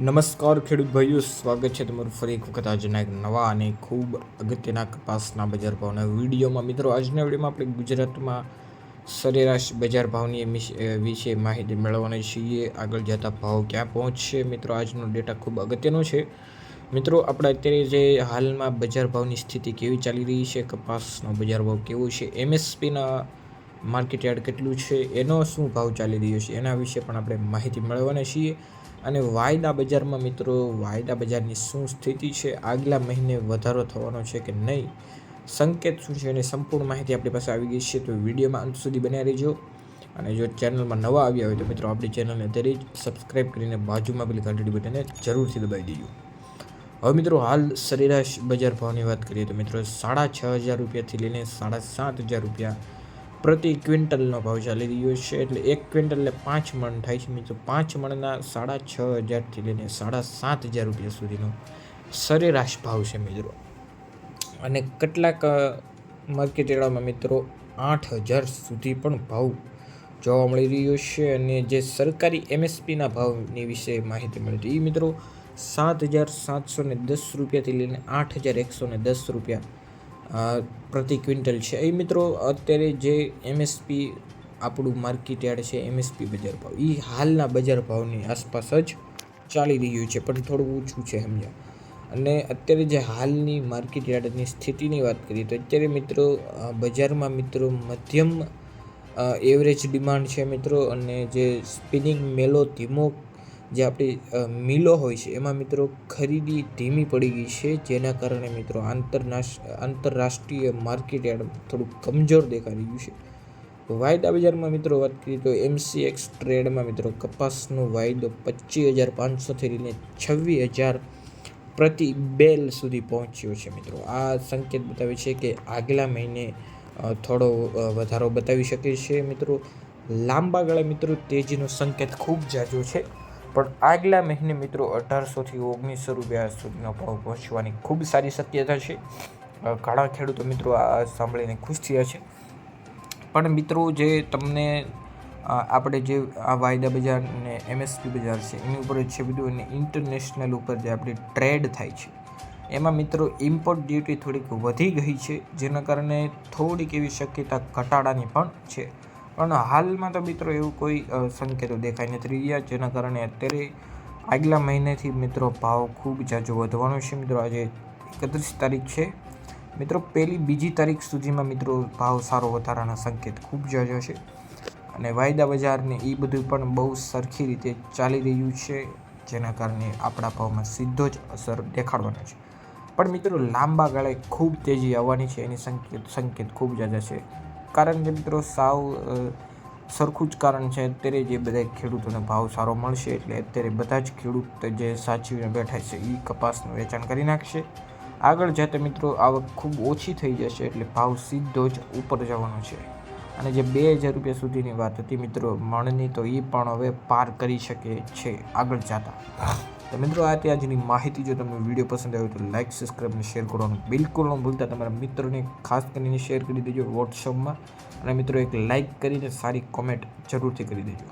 નમસ્કાર ખેડૂત ભાઈઓ, સ્વાગત છે તમારું ફરી એક વખત આજના એક નવા અને ખૂબ અગત્યના કપાસના બજાર ભાવના વિડીયોમાં. મિત્રો, આજના વિડીયોમાં આપણે ગુજરાતમાં સરેરાશ બજાર ભાવની વિશે માહિતી મેળવવાની છીએ. આગળ જતા ભાવ ક્યાં પહોંચશે મિત્રો, આજનો ડેટા ખૂબ અગત્યનો છે. મિત્રો, આપણે અત્યારે જે હાલમાં બજાર ભાવની સ્થિતિ કેવી ચાલી રહી છે, કપાસનો બજાર ભાવ કેવો છે, એમએસપીના માર્કેટ યાર્ડ કેટલું છે, એનો શું ભાવ ચાલી રહ્યો છે, એના વિશે પણ આપણે માહિતી મેળવવાના છીએ. અને વાયદા બજારમાં મિત્રો, વાયદા બજારની શું સ્થિતિ છે, આગલા મહિને વધારો થવાનો છે કે નહીં, સંકેત શું છે, એની સંપૂર્ણ માહિતી આપણી પાસે આવી ગઈ છે. તો વિડીયોમાં અંત સુધી બન્યા રહેજો. અને જો ચેનલમાં નવા આવ્યા હોય તો મિત્રો, આપણી ચેનલને અત્યારે જ સબસ્ક્રાઈબ કરીને બાજુમાં પેલી ઘંટડી બટનને જરૂરથી દબાવી દેજો. હવે મિત્રો, હાલ સરેરાશ બજાર ભાવની વાત કરીએ તો મિત્રો, 6,500 રૂપિયાથી લઈને 7,500 રૂપિયા પ્રતિ ક્વિન્ટલનો ભાવ ચાલી રહ્યો છે. એટલે એક ક્વિન્ટલ 5 મણ થાય છે મિત્રો. 5 મણના 6,500થી લઈને 7,500 રૂપિયા સુધીનો સરેરાશ ભાવ છે મિત્રો. અને કેટલાક માર્કેટ યાર્ડમાં મિત્રો 8,000 સુધી પણ ભાવ જોવા મળી રહ્યો છે. અને જે સરકારી એમએસપીના ભાવની વિશે માહિતી મળી હતી, એ મિત્રો 7,710 રૂપિયાથી લઈને 8,110 રૂપિયા પ્રતિ ક્વિન્ટલ છે. એ મિત્રો, અત્યારે જે એમએસપી આપણું માર્કેટ યાર્ડ છે, એમએસપી બજાર ભાવ એ હાલના બજાર ભાવની આસપાસ જ ચાલી રહ્યું છે, પણ થોડું ઓછું છે, સમજ્યા. અને અત્યારે જે હાલની માર્કેટ યાર્ડની સ્થિતિની વાત કરીએ તો અત્યારે મિત્રો બજારમાં મિત્રો મધ્યમ એવરેજ ડિમાન્ડ છે મિત્રો. અને જે સ્પિનિંગ મેલો ધીમો જે આપણી મિલો હોય છે, એમાં મિત્રો ખરીદી ધીમી પડી ગઈ છે, જેના કારણે મિત્રો આંતરરાષ્ટ્રીય માર્કેટ યાર્ડ થોડું કમજોર દેખાઈ રહ્યું છે. વાયદા બજારમાં મિત્રો વાત કરીએ તો એમસીએક્સ ટ્રેડમાં મિત્રો કપાસનો વાયદો 25,500થી લઈને 26,000 પ્રતિ બેલ સુધી પહોંચ્યો છે મિત્રો. આ સંકેત બતાવે છે કે આગલા મહિને થોડો વધારો બતાવી શકે છે મિત્રો. લાંબા ગાળે મિત્રો તેજીનો સંકેત ખૂબ ઝાઝો છે, પણ આગલા મહિને મિત્રો 1,800થી 1,900 રૂપિયા સુધીનો ભાવ પહોંચવાની ખૂબ સારી શક્યતા છે. ઘણા ખેડૂતો મિત્રો આ સાંભળીને ખુશ થયા છે. પણ મિત્રો, જે તમને આપણે જે આ વાયદા બજાર અને એમએસપી બજાર છે, એની ઉપર જ છે બધું. અને ઇન્ટરનેશનલ ઉપર જે આપણી ટ્રેડ થાય છે, એમાં મિત્રો ઇમ્પોર્ટ ડ્યુટી થોડીક વધી ગઈ છે, જેના કારણે થોડીક એવી શક્યતા ઘટાડાની પણ છે. પણ હાલમાં તો મિત્રો એવું કોઈ સંકેતો દેખાઈ નથી રહ્યા, જેના કારણે અત્યારે આગલા મહિનેથી મિત્રો ભાવ ખૂબ ઝાઝો વધવાનો છે મિત્રો. આજે 31 તારીખ છે મિત્રો. 1-2 તારીખ સુધીમાં મિત્રો ભાવ સારો વધારાના સંકેત ખૂબ ઝાઝો છે. અને વાયદા બજારને એ બધું પણ બહુ સરખી રીતે ચાલી રહ્યું છે, જેના કારણે આપણા ભાવમાં સીધો જ અસર દેખાડવાનો છે. પણ મિત્રો લાંબા ગાળે ખૂબ તેજી આવવાની છે, એની સંકેત ખૂબ ઝાઝા છે. કારણ કે મિત્રો સાવ સરખું જ કારણ છે. અત્યારે જે બધા ખેડૂતોને ભાવ સારો મળશે, એટલે અત્યારે બધા જ ખેડૂત જે સાચવીને બેઠા છે, એ કપાસનું વેચાણ કરી નાખશે. આગળ જતા મિત્રો આવક ખૂબ ઓછી થઈ જશે, એટલે ભાવ સીધો જ ઉપર જવાનો છે. અને જે 2,000 રૂપિયા સુધીની વાત હતી મિત્રો મણની, તો એ પણ હવે પાર કરી શકે છે આગળ જતા. તો મિત્રો, આ આજની માહિતી. જો તમને વિડીયો પસંદ આવ્યો તો લાઇક, સબસ્ક્રાઈબ અને શેર કરવાનું બિલકુલ ન ભૂલતા. તમારા મિત્રોને ખાસ કરીને શેર કરી દેજો વોટ્સઅપમાં. અને મિત્રો એક લાઇક કરીને સારી કોમેન્ટ જરૂરથી કરી દેજો.